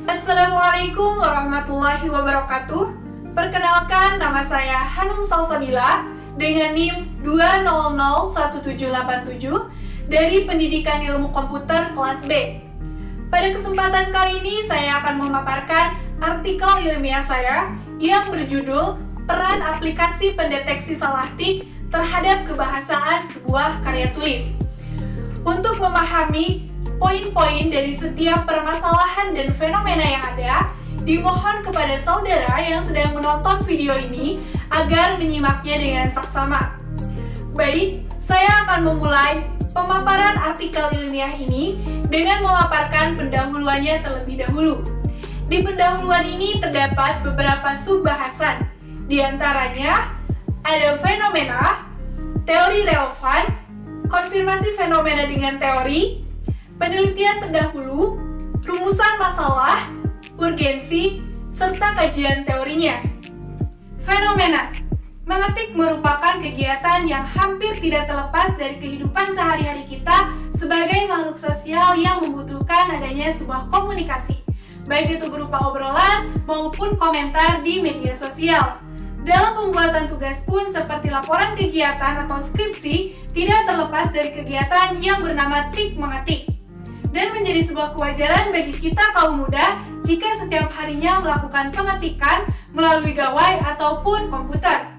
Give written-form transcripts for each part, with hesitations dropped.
Assalamualaikum warahmatullahi wabarakatuh. Perkenalkan, nama saya Hanum Salsabila dengan NIM 2001787 dari Pendidikan Ilmu Komputer kelas B. Pada kesempatan kali ini saya akan memaparkan artikel ilmiah saya yang berjudul Peran Aplikasi Pendeteksi Salah Tik terhadap Kebahasaan Sebuah Karya Tulis. Untuk memahami poin-poin dari setiap permasalahan dan fenomena yang ada, dimohon kepada saudara yang sedang menonton video ini agar menyimaknya dengan saksama. Baik, saya akan memulai pemaparan artikel ilmiah ini dengan memaparkan pendahuluannya terlebih dahulu. Di pendahuluan ini terdapat beberapa sub-bahasan. Di antaranya ada fenomena, teori relevan, konfirmasi fenomena dengan teori, penelitian terdahulu, rumusan masalah, urgensi, serta kajian teorinya. Fenomena. Mengetik merupakan kegiatan yang hampir tidak terlepas dari kehidupan sehari-hari kita sebagai makhluk sosial yang membutuhkan adanya sebuah komunikasi, baik itu berupa obrolan maupun komentar di media sosial. Dalam pembuatan tugas pun seperti laporan kegiatan atau skripsi, tidak terlepas dari kegiatan yang bernama tik mengetik. Dan menjadi sebuah kewajaran bagi kita kaum muda jika setiap harinya melakukan pengetikan melalui gawai ataupun komputer.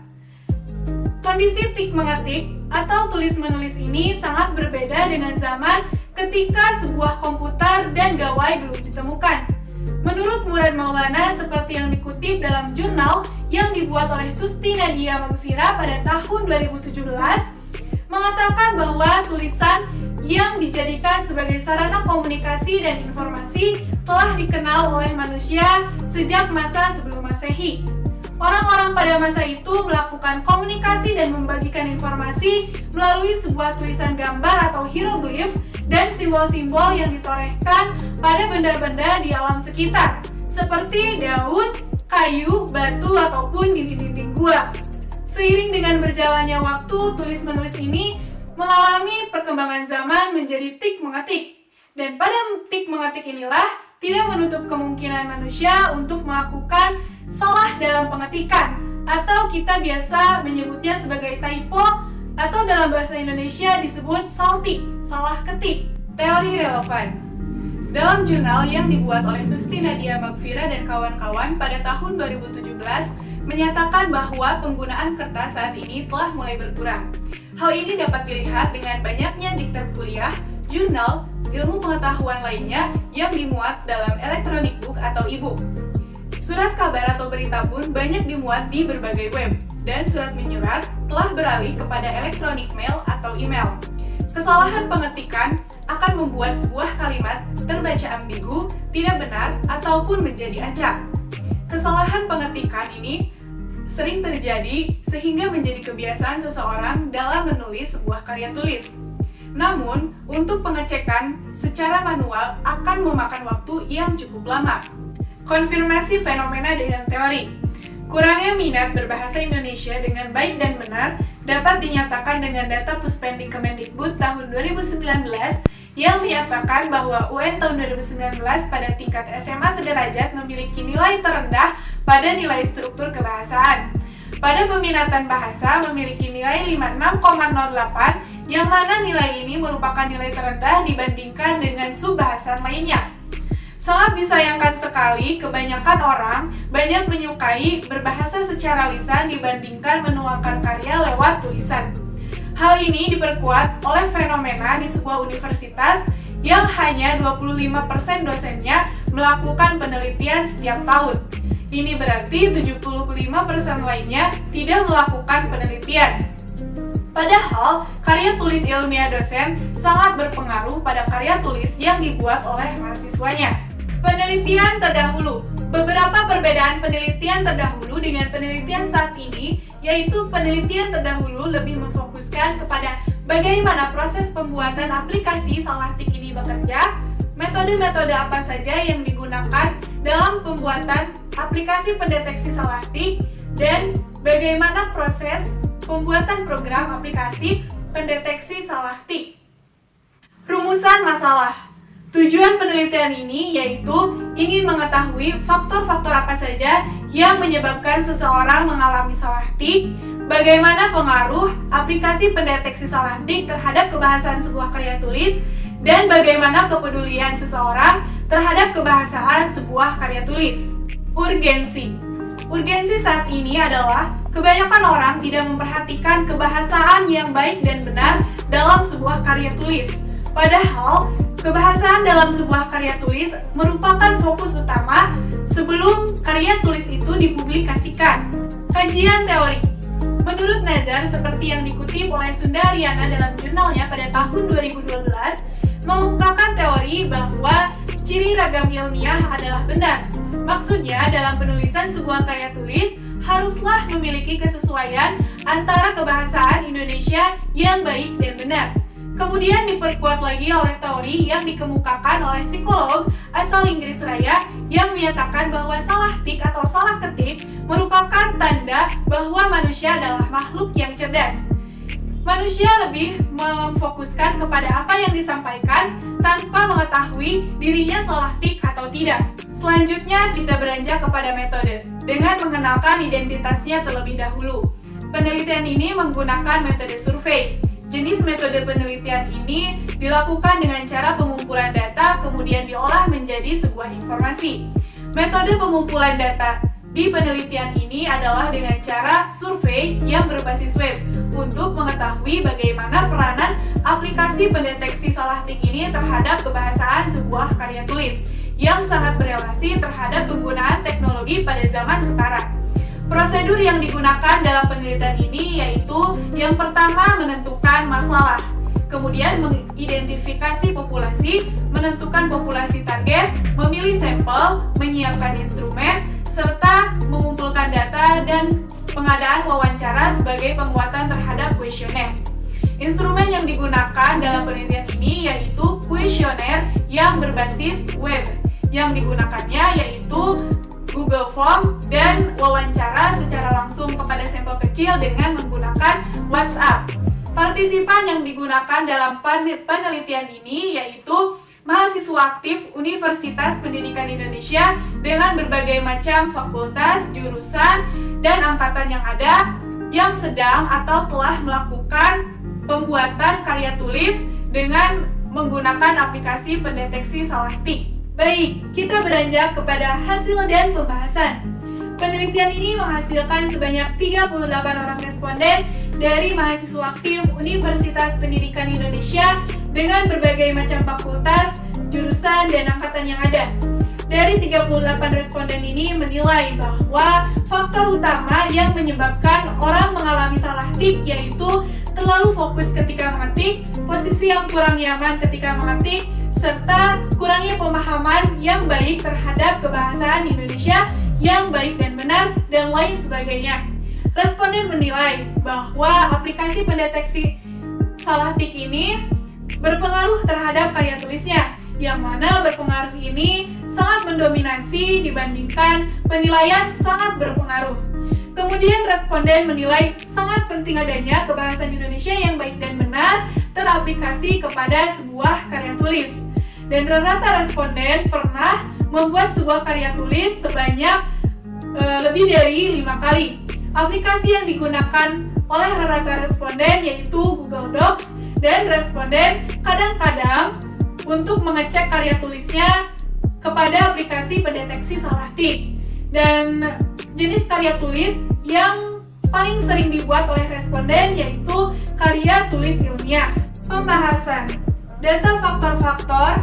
Kondisi tik mengetik atau tulis-menulis ini sangat berbeda dengan zaman ketika sebuah komputer dan gawai belum ditemukan. Menurut Murad Maulana, seperti yang dikutip dalam jurnal yang dibuat oleh Tusti Nadia Magfira pada tahun 2017, mengatakan bahwa tulisan yang dijadikan sebagai sarana komunikasi dan informasi telah dikenal oleh manusia sejak masa sebelum Masehi. Orang-orang pada masa itu melakukan komunikasi dan membagikan informasi melalui sebuah tulisan gambar atau hieroglif dan simbol-simbol yang ditorehkan pada benda-benda di alam sekitar, seperti daun, kayu, batu, ataupun dinding-dinding gua. Seiring dengan berjalannya waktu, tulis-menulis ini mengalami perkembangan zaman menjadi tik mengetik. Dan pada tik mengetik inilah tidak menutup kemungkinan manusia untuk melakukan salah dalam pengetikan, atau kita biasa menyebutnya sebagai typo, atau dalam bahasa Indonesia disebut saltik, salah ketik. Teori relevan. Dalam jurnal yang dibuat oleh Tusti Nadia Magfira dan kawan-kawan pada tahun 2017, menyatakan bahwa penggunaan kertas saat ini telah mulai berkurang. Hal ini dapat dilihat dengan banyaknya diktat kuliah, jurnal, ilmu pengetahuan lainnya yang dimuat dalam electronic book atau e-book. Surat kabar atau berita pun banyak dimuat di berbagai web, dan surat menyurat telah beralih kepada electronic mail atau email. Kesalahan pengetikan akan membuat sebuah kalimat terbaca ambigu, tidak benar, ataupun menjadi acak. Kesalahan pengetikan ini sering terjadi sehingga menjadi kebiasaan seseorang dalam menulis sebuah karya tulis. Namun, untuk pengecekan secara manual akan memakan waktu yang cukup lama. Konfirmasi fenomena dengan teori. Kurangnya minat berbahasa Indonesia dengan baik dan benar dapat dinyatakan dengan data Puspendik Kemendikbud tahun 2019 yang menyatakan bahwa UN tahun 2019 pada tingkat SMA sederajat memiliki nilai terendah pada nilai struktur kebahasaan. Pada peminatan bahasa memiliki nilai 56,08, yang mana nilai ini merupakan nilai terendah dibandingkan dengan sub-bahasan lainnya. Sangat disayangkan sekali, kebanyakan orang banyak menyukai berbahasa secara lisan dibandingkan menuangkan karya lewat tulisan. Hal ini diperkuat oleh fenomena di sebuah universitas yang hanya 25% dosennya melakukan penelitian setiap tahun. Ini berarti 75% lainnya tidak melakukan penelitian. Padahal, karya tulis ilmiah dosen sangat berpengaruh pada karya tulis yang dibuat oleh mahasiswanya. Penelitian terdahulu. Beberapa perbedaan penelitian terdahulu dengan penelitian saat ini, yaitu penelitian terdahulu lebih memfokuskan kepada bagaimana proses pembuatan aplikasi salah tik ini bekerja, metode-metode apa saja yang digunakan dalam pembuatan aplikasi pendeteksi salah tik, dan bagaimana proses pembuatan program aplikasi pendeteksi salah tik. Rumusan masalah. Tujuan penelitian ini yaitu ingin mengetahui faktor-faktor apa saja yang menyebabkan seseorang mengalami salah tik, bagaimana pengaruh aplikasi pendeteksi salah tik terhadap kebahasaan sebuah karya tulis, dan bagaimana kepedulian seseorang terhadap kebahasaan sebuah karya tulis. Urgensi. Urgensi saat ini adalah kebanyakan orang tidak memperhatikan kebahasaan yang baik dan benar dalam sebuah karya tulis. Padahal, kebahasaan dalam sebuah karya tulis merupakan fokus utama sebelum karya tulis itu dipublikasikan. Kajian teori. Menurut Nazar, seperti yang dikutip oleh Sundaryana dalam jurnalnya pada tahun 2012, mengungkapkan teori bahwa ciri ragam ilmiah adalah benar. Maksudnya, dalam penulisan sebuah karya tulis, haruslah memiliki kesesuaian antara kebahasaan Indonesia yang baik dan benar. Kemudian diperkuat lagi oleh teori yang dikemukakan oleh psikolog asal Inggris Raya yang menyatakan bahwa salah tik atau salah ketik merupakan tanda bahwa manusia adalah makhluk yang cerdas. Manusia lebih memfokuskan kepada apa yang disampaikan tanpa mengetahui dirinya salah tik atau tidak. Selanjutnya kita beranjak kepada metode dengan mengenalkan identitasnya terlebih dahulu. Penelitian ini menggunakan metode survei. Jenis metode penelitian ini dilakukan dengan cara pengumpulan data kemudian diolah menjadi sebuah informasi. Metode pengumpulan data di penelitian ini adalah dengan cara survei yang berbasis web untuk mengetahui bagaimana peranan aplikasi pendeteksi salah tik ini terhadap kebahasaan sebuah karya tulis yang sangat berelasi terhadap penggunaan teknologi pada zaman sekarang. Prosedur yang digunakan dalam penelitian ini yaitu yang pertama menentukan masalah, kemudian mengidentifikasi populasi, menentukan populasi target, memilih sampel, menyiapkan instrumen, serta mengumpulkan data dan pengadaan wawancara sebagai penguatan terhadap kuesioner. Instrumen yang digunakan dalam penelitian ini yaitu kuesioner yang berbasis web. Yang digunakannya yaitu Google Form dan wawancara secara langsung kepada sampel kecil dengan menggunakan WhatsApp. Partisipan yang digugakan dalam penelitian ini yaitu mahasiswa aktif Universitas Pendidikan Indonesia dengan berbagai macam fakultas, jurusan, dan angkatan yang ada yang sedang atau telah melakukan pembuatan karya tulis dengan menggunakan aplikasi pendeteksi salah tik. Baik, kita beranjak kepada hasil dan pembahasan. Penelitian ini menghasilkan sebanyak 38 orang responden dari mahasiswa aktif Universitas Pendidikan Indonesia dengan berbagai macam fakultas, jurusan, dan angkatan yang ada. Dari 38 responden ini menilai bahwa faktor utama yang menyebabkan orang mengalami salah tik yaitu terlalu fokus ketika mengetik, posisi yang kurang nyaman ketika mengetik, serta kurangnya pemahaman yang baik terhadap kebahasaan Indonesia yang baik dan benar, dan lain sebagainya. Responden menilai bahwa aplikasi pendeteksi salah tik ini berpengaruh terhadap karya tulisnya, yang mana berpengaruh ini sangat mendominasi dibandingkan penilaian sangat berpengaruh. Kemudian responden menilai sangat penting adanya kebahasaan Indonesia yang baik dan benar teraplikasi kepada sebuah karya tulis. Dan rata-rata responden pernah membuat sebuah karya tulis sebanyak lebih dari 5 kali. Aplikasi yang digunakan oleh rata-rata responden yaitu Google Docs, dan responden kadang-kadang untuk mengecek karya tulisnya kepada aplikasi pendeteksi salah tik. Dan jenis karya tulis yang paling sering dibuat oleh responden yaitu karya tulis ilmiah. Pembahasan data faktor-faktor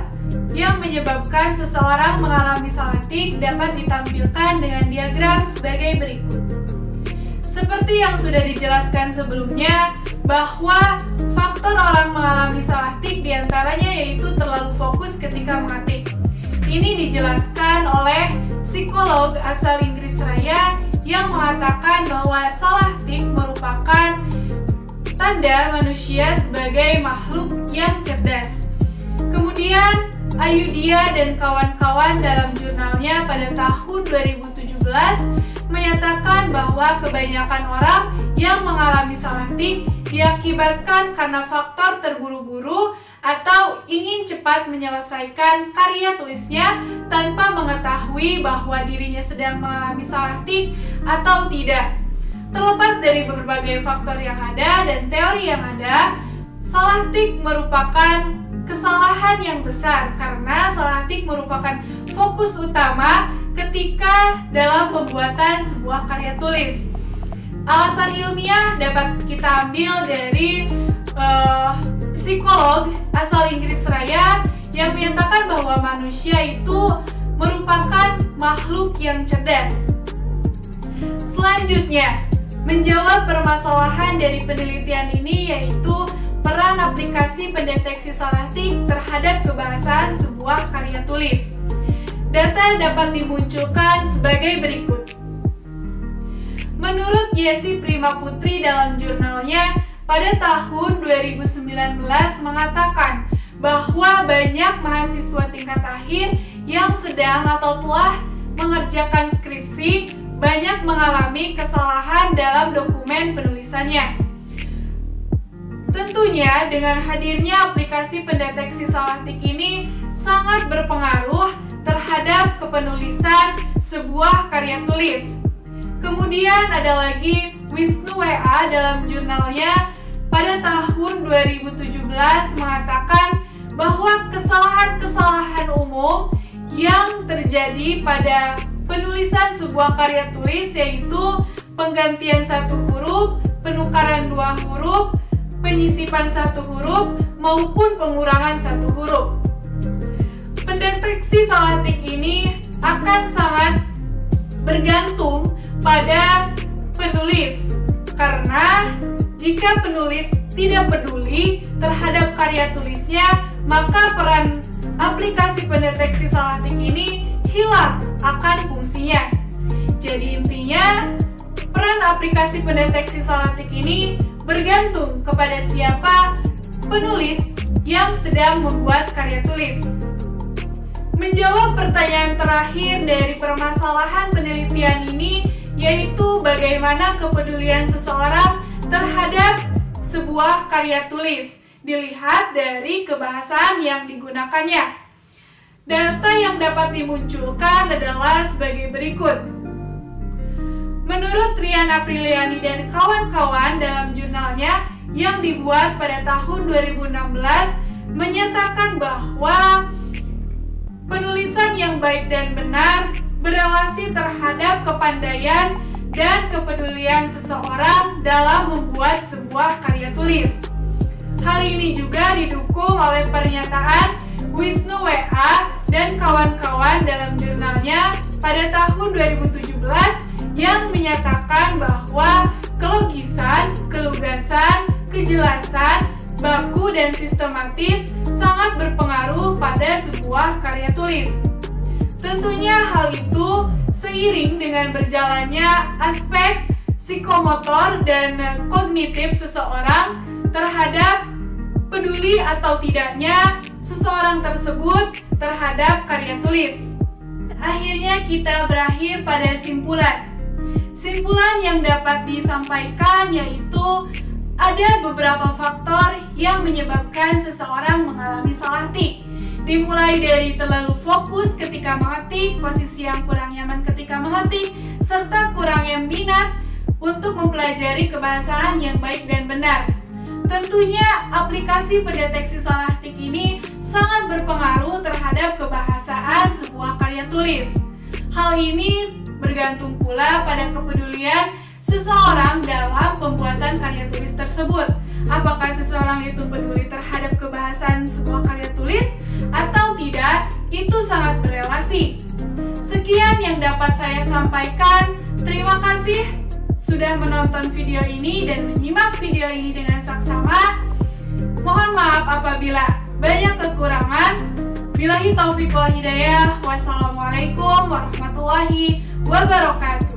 yang menyebabkan seseorang mengalami salah tik dapat ditampilkan dengan diagram sebagai berikut. Seperti yang sudah dijelaskan sebelumnya, bahwa faktor orang mengalami salah tik diantaranya yaitu terlalu fokus ketika mengetik. Ini dijelaskan oleh psikolog asal Inggris Raya yang mengatakan bahwa salah tik merupakan tanda manusia sebagai makhluk yang cerdas. Kemudian Ayudhya dan kawan-kawan dalam jurnalnya pada tahun 2017 menyatakan bahwa kebanyakan orang yang mengalami salah tik diakibatkan karena faktor terburu-buru atau ingin cepat menyelesaikan karya tulisnya tanpa mengetahui bahwa dirinya sedang mengalami salah tik atau tidak. Terlepas dari berbagai faktor yang ada dan teori yang ada, salah tik merupakan kesalahan yang besar karena salah tik merupakan fokus utama ketika dalam pembuatan sebuah karya tulis. Alasan ilmiah dapat kita ambil dari psikolog asal Inggris Raya yang menyatakan bahwa manusia itu merupakan makhluk yang cerdas. Selanjutnya, menjawab permasalahan dari penelitian ini yaitu peran aplikasi pendeteksi salah tik terhadap kebahasaan sebuah karya tulis. Data dapat dimunculkan sebagai berikut. Menurut Yesi Prima Putri dalam jurnalnya, pada tahun 2019 mengatakan bahwa banyak mahasiswa tingkat akhir yang sedang atau telah mengerjakan skripsi banyak mengalami kesalahan dalam dokumen penulisannya. Tentunya dengan hadirnya aplikasi pendeteksi salah tik ini sangat berpengaruh terhadap kepenulisan sebuah karya tulis. Kemudian ada lagi Wisnu W.A. dalam jurnalnya pada tahun 2017 mengatakan bahwa kesalahan-kesalahan umum yang terjadi pada penulisan sebuah karya tulis yaitu penggantian satu huruf, penukaran dua huruf, penyisipan satu huruf, maupun pengurangan satu huruf. Pendeteksi salah tik ini akan sangat bergantung pada penulis karena jika penulis tidak peduli terhadap karya tulisnya, maka peran aplikasi pendeteksi salah tik ini hilang akan fungsinya. Jadi intinya, peran aplikasi pendeteksi salah tik ini bergantung kepada siapa penulis yang sedang membuat karya tulis. Menjawab pertanyaan terakhir dari permasalahan penelitian ini yaitu bagaimana kepedulian seseorang terhadap sebuah karya tulis dilihat dari kebahasaan yang digunakannya. Data yang dapat dimunculkan adalah sebagai berikut. Menurut Rian Apriliani dan kawan-kawan dalam jurnalnya yang dibuat pada tahun 2016 menyatakan bahwa penulisan yang baik dan benar berelasi terhadap kepandaian dan kepedulian seseorang dalam membuat sebuah karya tulis. Hal ini juga didukung oleh pernyataan Wisnu W.A. dan kawan-kawan dalam jurnalnya pada tahun 2017 yang menyatakan bahwa kelogisan, kelugasan, kejelasan, baku, dan sistematis sangat berpengaruh pada sebuah karya tulis. Tentunya hal itu seiring dengan berjalannya aspek psikomotor dan kognitif seseorang terhadap peduli atau tidaknya seseorang tersebut terhadap karya tulis. Akhirnya kita berakhir pada simpulan. Simpulan yang dapat disampaikan yaitu ada beberapa faktor yang menyebabkan seseorang mengalami salah tik. Dimulai dari terlalu fokus ketika mengetik, posisi yang kurang nyaman ketika mengetik, serta kurangnya minat untuk mempelajari kebahasaan yang baik dan benar. Tentunya aplikasi pendeteksi salah tik ini sangat berpengaruh terhadap kebahasaan sebuah karya tulis. Hal ini bergantung pula pada kepedulian seseorang dalam pembuatan karya tulis tersebut. Apakah seseorang itu peduli terhadap kebahasaan sebuah karya tulis atau tidak, itu sangat berelasi. Sekian yang dapat saya sampaikan. Terima kasih sudah menonton video ini dan menyimak video ini dengan saksama. Mohon maaf apabila banyak kekurangan. Billahi taufiq wal hidayah. Wassalamualaikum warahmatullahi wabarakatuh.